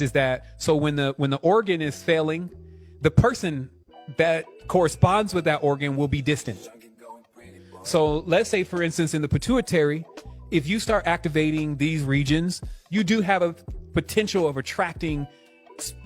is that so when the organ is failing, the person that corresponds with that organ will be distant. So let's say, for instance, in the pituitary, if you start activating these regions, you do have a potential of attracting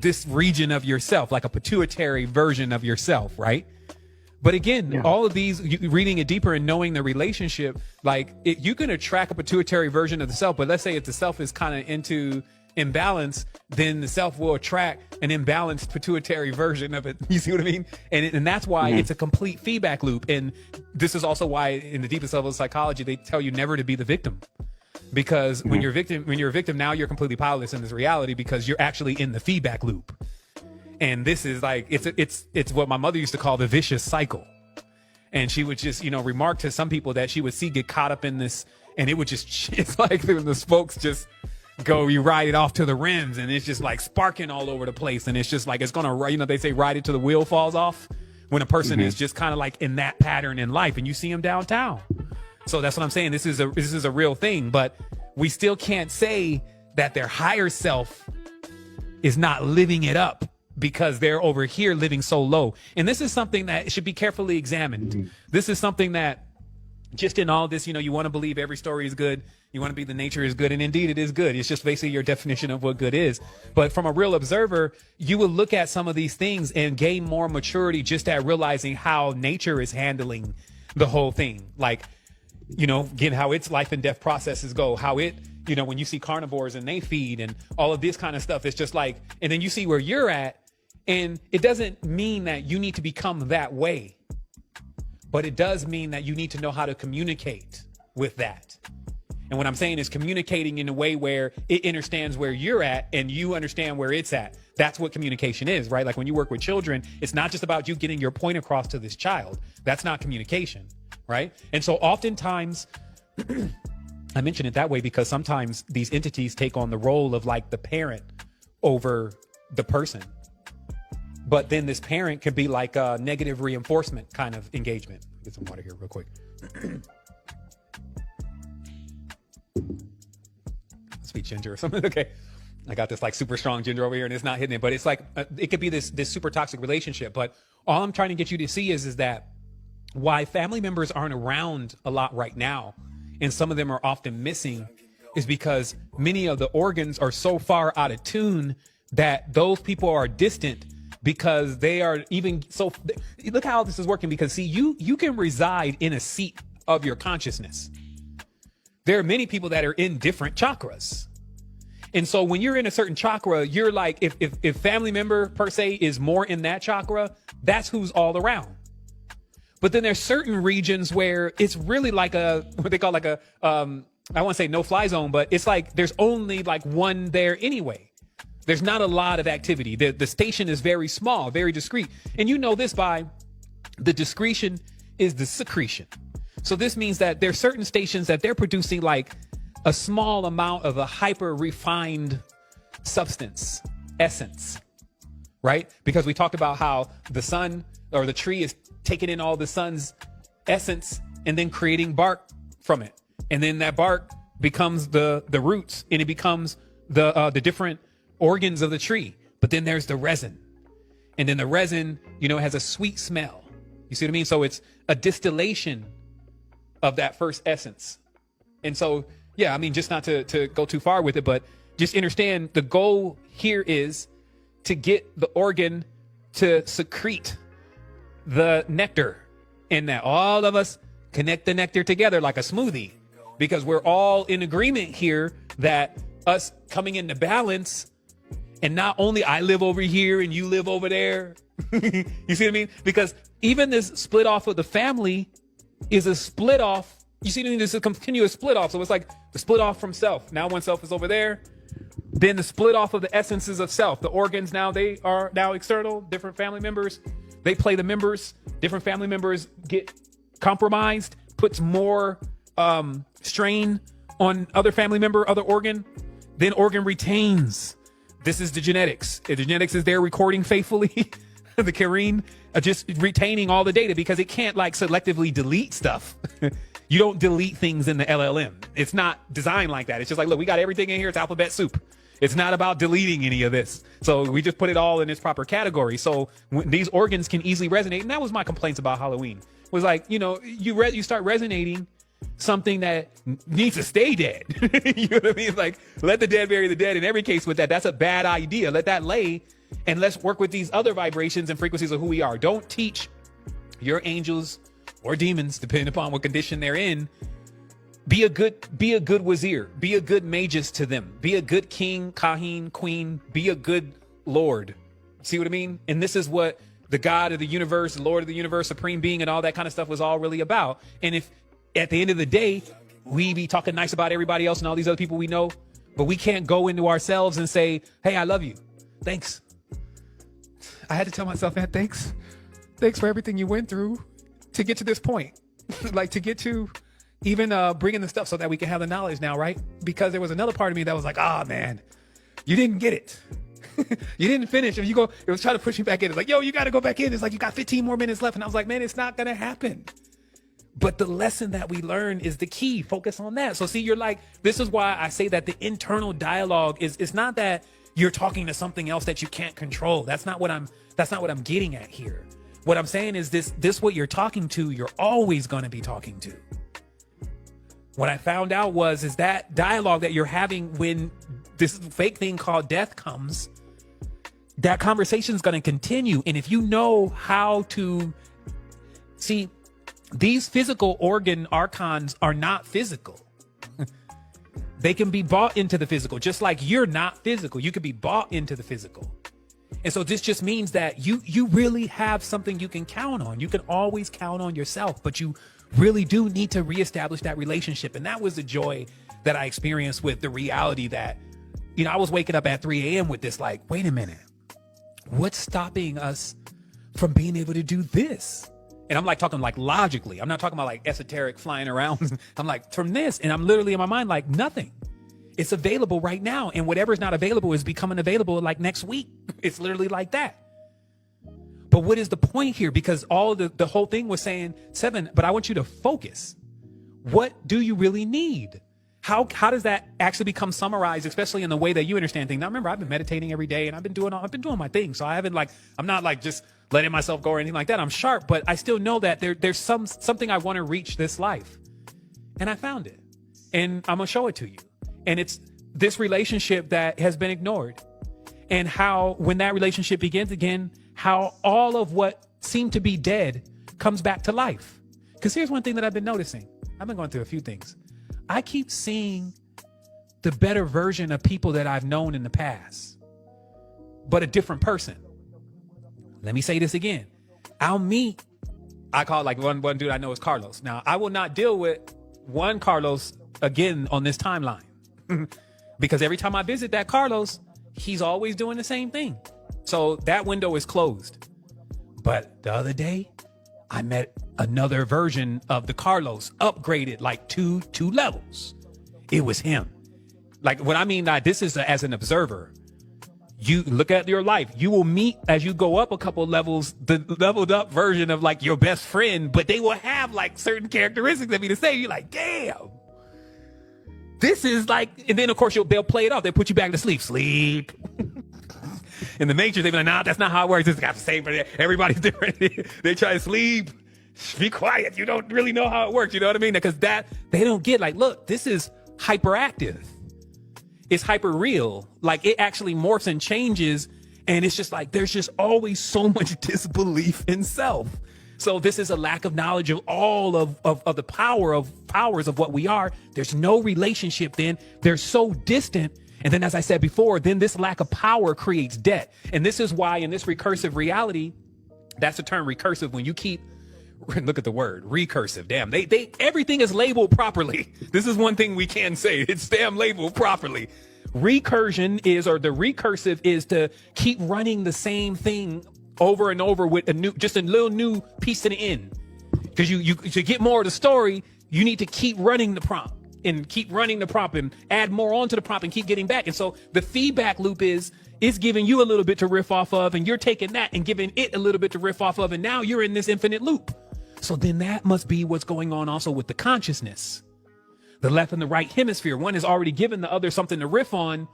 this region of yourself, like a pituitary version of yourself, right? But again, all of these, reading it deeper and knowing the relationship, like you can attract a pituitary version of the self, but let's say if the self is kind of into imbalance, then the self will attract an imbalanced pituitary version of it. You see what I mean? And that's why it's a complete feedback loop. And this is also why in the deepest level of psychology, they tell you never to be the victim. Because when you're a victim, now you're completely powerless in this reality because you're actually in the feedback loop. And this is like, it's what my mother used to call the vicious cycle. And she would just, remark to some people that she would see get caught up in this, and it would just, it's like the spokes just go, you ride it off to the rims, and it's just like sparking all over the place. And it's just like, it's going to, they say ride it till the wheel falls off, when a person is just kind of like in that pattern in life, and you see them downtown. So that's what I'm saying. This is a real thing, but we still can't say that their higher self is not living it up because they're over here living so low. And this is something that should be carefully examined. This is something that just in all this, you want to believe every story is good. You want to be the nature is good. And indeed it is good. It's just basically your definition of what good is. But from a real observer, you will look at some of these things and gain more maturity just at realizing how nature is handling the whole thing. Like, again, how its life and death processes go, how it, when you see carnivores and they feed and all of this kind of stuff, it's just like, and then you see where you're at, and it doesn't mean that you need to become that way, but it does mean that you need to know how to communicate with that. And what I'm saying is communicating in a way where it understands where you're at and you understand where it's at. That's what communication is, right? Like when you work with children, it's not just about you getting your point across to this child. That's not communication, right? And so oftentimes, I mention it that way because sometimes these entities take on the role of like the parent over the person. But then this parent can be like a negative reinforcement kind of engagement. Get some water here real quick. Sweet ginger or something. Okay. I got this like super strong ginger over here and it's not hitting it, but it's like, it could be this super toxic relationship. But all I'm trying to get you to see is that why family members aren't around a lot right now, and some of them are often missing, is because many of the organs are so far out of tune that those people are distant because they are even so. Look how this is working, because see, you can reside in a seat of your consciousness. There are many people that are in different chakras. And so when you're in a certain chakra, you're like, if family member per se is more in that chakra, that's who's all around. But then there's certain regions where it's really like what they call like I want to say no fly zone, but it's like there's only like one there anyway. There's not a lot of activity. The station is very small, very discreet. And you know this by the discretion is the secretion. So this means that there's certain stations that they're producing like a small amount of a hyper refined substance, essence, right? Because we talked about how the sun or the tree is taking in all the sun's essence and then creating bark from it. And then that bark becomes the roots, and it becomes the different organs of the tree. But then there's the resin. And then the resin, has a sweet smell. You see what I mean? So it's a distillation of that first essence. And so, yeah, I mean, just not to go too far with it, but just understand the goal here is to get the organ to secrete the nectar, and that all of us connect the nectar together like a smoothie, because we're all in agreement here that us coming into balance, and not only I live over here and you live over there. You see what I mean? Because even this split off of the family is a split off. You see what I mean? There's a continuous split off. So it's like the split off from self. Now one self is over there. Then the split off of the essences of self. The organs now, they are now external. Different family members, they play the members. Different family members get compromised, puts more strain on other family member, other organ. Then organ retains. This is the genetics. The genetics is there recording faithfully. The Karine just retaining all the data, because it can't like selectively delete stuff. You don't delete things in the LLM. It's not designed like that. It's just like, look, we got everything in here. It's alphabet soup. It's not about deleting any of this. So we just put it all in its proper category. So these organs can easily resonate. And that was my complaints about Halloween. It was like, you know, you start resonating something that needs to stay dead. You know what I mean? Like, let the dead bury the dead. In every case with that, that's a bad idea. Let that lay, and let's work with these other vibrations and frequencies of who we are. Don't teach your angels or demons, depending upon what condition they're in. Be a good wazir. Be a good magus to them. Be a good king, kahin, queen. Be a good lord. See what I mean? And this is what the God of the universe, Lord of the universe, supreme being, and all that kind of stuff was all really about. And if at the end of the day, we be talking nice about everybody else and all these other people we know, but we can't go into ourselves and say, hey, I love you. Thanks. I had to tell myself, man, thanks. Thanks for everything you went through to get to this point. Like, to get to even bringing the stuff so that we can have the knowledge now, right? Because there was another part of me that was like, ah, man, you didn't get it. You didn't finish. If you go, it was trying to push me back in. It's like, yo, you got to go back in. It's like, you got 15 more minutes left. And I was like, man, it's not going to happen. But the lesson that we learn is the key. Focus on that. So see, you're like, this is why I say that the internal dialogue it's not that you're talking to something else that you can't control. That's not what I'm getting at here. What I'm saying is this what you're talking to, you're always going to be talking to. What I found out is that dialogue that you're having when this fake thing called death comes, that conversation is going to continue. And if you know how to see, these physical organ archons are not physical. They can be bought into the physical, just like you're not physical. You can be bought into the physical. And so this just means that you really have something you can count on. You can always count on yourself, but you really do need to reestablish that relationship. And that was the joy that I experienced with the reality that, you know, I was waking up at 3 a.m. with this, like, wait a minute, what's stopping us from being able to do this? And I'm like talking like logically. I'm not talking about like esoteric flying around. I'm like from this. And I'm literally in my mind like nothing. It's available right now. And whatever's not available is becoming available like next week. It's literally like that. But what is the point here? Because all the whole thing was saying, Sevan, but I want you to focus. What do you really need? How does that actually become summarized, especially in the way that you understand things? Now, remember, I've been meditating every day and I've been doing my thing. So I'm not like just letting myself go or anything like that. I'm sharp, but I still know that there's something I want to reach this life. And I found it. And I'm going to show it to you. And it's this relationship that has been ignored. And how, when that relationship begins again, how all of what seemed to be dead comes back to life. Because here's one thing that I've been noticing. I've been going through a few things. I keep seeing the better version of people that I've known in the past, but a different person. Let me say this again. I call like one dude I know is Carlos. Now, I will not deal with one Carlos again on this timeline because every time I visit that Carlos, he's always doing the same thing. So that window is closed. But the other day, I met another version of the Carlos, upgraded like two levels. It was him. Like what I mean, like, this is as an observer. You look at your life, you will meet as you go up a couple levels, the leveled up version of like your best friend, but they will have like certain characteristics that be the same. You're like, damn, this is like, and then of course they'll play it off. They'll put you back to sleep. In the Matrix, they be like, nah, that's not how it works. It's got the same, but everybody's different. They try to sleep. Be quiet. You don't really know how it works. You know what I mean? Because that they don't get like, look, this is hyperactive. It's hyper real. Like it actually morphs and changes. And it's just like, there's just always so much disbelief in self. So this is a lack of knowledge of all of the powers of what we are. There's no relationship then. They're so distant. And then, as I said before, then this lack of power creates debt. And this is why in this recursive reality, that's the term recursive. When you keep, look at the word recursive. Damn, they everything is labeled properly. This is one thing we can say. It's damn labeled properly. Recursion is, or the recursive is to keep running the same thing over and over with just a little new piece to the end. Because you to get more of the story, you need to keep running the prompt. And keep running the prompt and add more onto the prompt and keep getting back. And so the feedback loop is giving you a little bit to riff off of, and you're taking that and giving it a little bit to riff off of, and now you're in this infinite loop. So then that must be what's going on also with the consciousness. The left and the right hemisphere. One has already given the other something to riff on,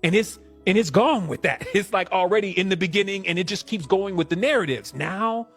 And it's gone with that. It's like already in the beginning, and it just keeps going with the narratives. Now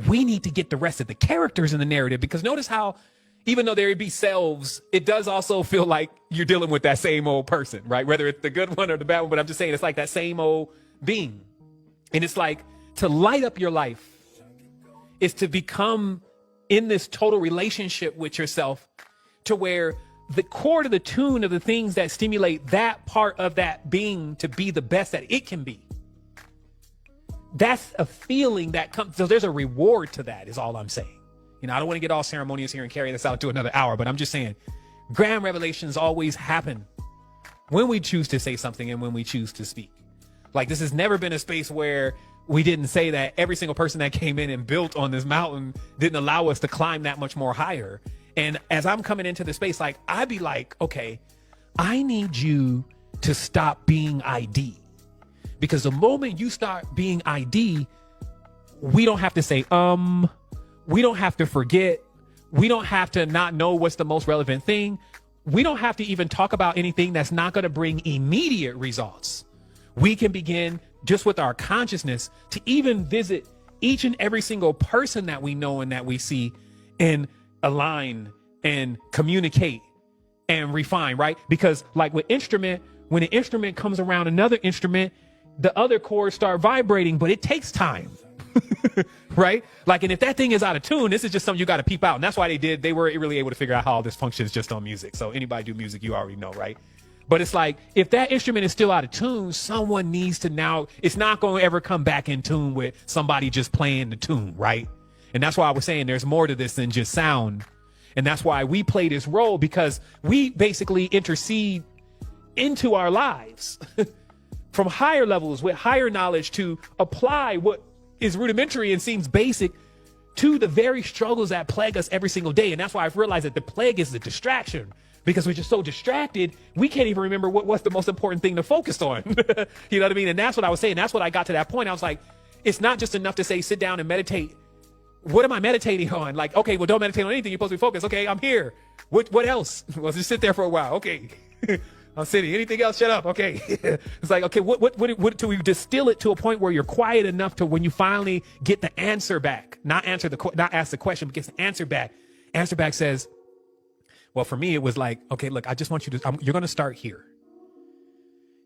we need to get the rest of the characters in the narrative, because notice how, even though there be selves, it does also feel like you're dealing with that same old person, right? Whether it's the good one or the bad one, but I'm just saying it's like that same old being. And it's like, to light up your life is to become in this total relationship with yourself, to where the core to the tune of the things that stimulate that part of that being to be the best that it can be. That's a feeling that comes. So there's a reward to that, is all I'm saying. You know, I don't want to get all ceremonious here and carry this out to another hour, but I'm just saying grand revelations always happen when we choose to say something and when we choose to speak. Like, this has never been a space where we didn't say that every single person that came in and built on this mountain didn't allow us to climb that much more higher. And as I'm coming into the space, like, I'd be like, okay, I need you to stop being ID. Because the moment you start being ID, we don't have to say, we don't have to forget. We don't have to not know what's the most relevant thing. We don't have to even talk about anything that's not going to bring immediate results. We can begin just with our consciousness to even visit each and every single person that we know and that we see, and align and communicate and refine, right? Because like with instrument, when an instrument comes around another instrument, the other chords start vibrating, but it takes time. Right? Like, and if that thing is out of tune, this is just something you got to peep out. And that's why they were really able to figure out how all this functions just on music. So anybody do music, you already know, right? But it's like, if that instrument is still out of tune, someone needs to now, it's not going to ever come back in tune with somebody just playing the tune, right? And that's why I was saying there's more to this than just sound. And that's why we play this role, because we basically intercede into our lives from higher levels with higher knowledge to apply what is rudimentary and seems basic to the very struggles that plague us every single day. And that's why I've realized that the plague is the distraction, because we're just so distracted, we can't even remember what's the most important thing to focus on. You know what I mean? And that's what I was saying. That's what I got to that point. I was like, it's not just enough to say, sit down and meditate. What am I meditating on? Like, okay, well, don't meditate on anything. You're supposed to be focused. Okay, I'm here. What else? Well, just sit there for a while. Okay. I'm sitting. Anything else? Shut up. Okay. It's like, okay, what do we distill it to a point where you're quiet enough to, when you finally get the answer back, not ask the question, but get the answer back. Answer back says, well, for me, it was like, okay, look, I just want you to, you're going to start here.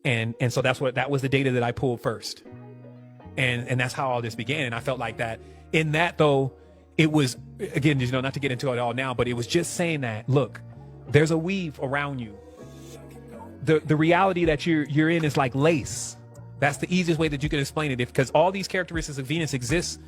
And so that was the data that I pulled first. And that's how all this began. And I felt like that in that, though, it was, again, you know, not to get into it all now, but it was just saying that, look, there's a weave around you. The reality that you're in is like lace. That's the easiest way that you can explain it. Because all these characteristics of Venus exist